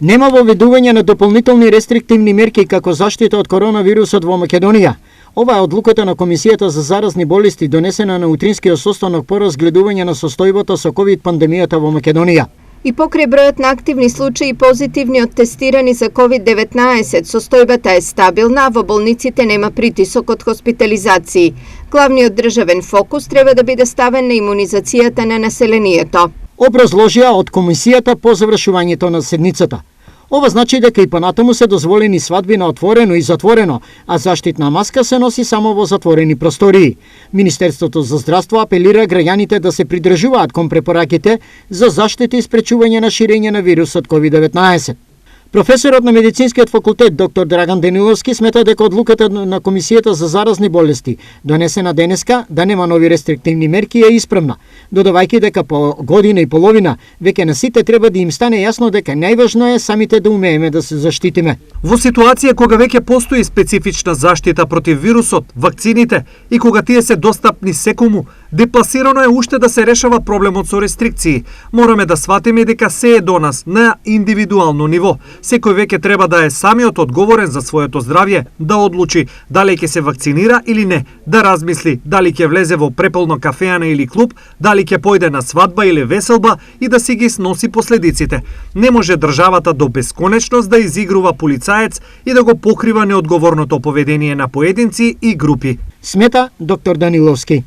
Нема воведување на дополнителни рестриктивни мерки како заштита од коронавирусот во Македонија. Ова е одлуката на Комисијата за заразни болести донесена на утринскиот состанок по разгледување на состојбата со ковид пандемијата во Македонија. И покрај бројот на активни случаи позитивни од тестирани за COVID-19, состојбата е стабилна, а во болниците нема притисок од хоспитализации. Главниот државен фокус треба да биде ставен на имунизацијата на населението. Образложија од Комисијата по завршувањето на седницата. Ова значи дека и понатаму се дозволени свадби на отворено и затворено, а заштитна маска се носи само во затворени простории. Министерството за здравство апелира граѓаните да се придржуваат кон препораките за заштита и спречување на ширење на вирусот COVID-19. Професорот на медицинскиот факултет доктор Драган Даниловски смета дека одлуката на Комисијата за заразни болести донесена денеска да нема нови рестриктивни мерки е исправна, додавајќи дека по година и половина веќе на сите треба да им стане јасно дека најважно е самите да умееме да се заштитиме. Во ситуација кога веќе постои специфична заштита против вирусот, вакцините и кога тие се достапни секому, депласирано е уште да се решава проблемот со рестрикции. Мораме да сватиме дека се е до нас на индивидуално ниво. Секој веќе треба да е самиот одговорен за своето здравје, да одлучи дали ќе се вакцинира или не, да размисли дали ќе влезе во преполно кафеана или клуб, дали ќе појде на свадба или веселба и да си ги сноси последиците. Не може државата до бесконечност да изигрува полицаец и да го покрива неодговорното поведение на поединци и групи. Смета доктор Даниловски.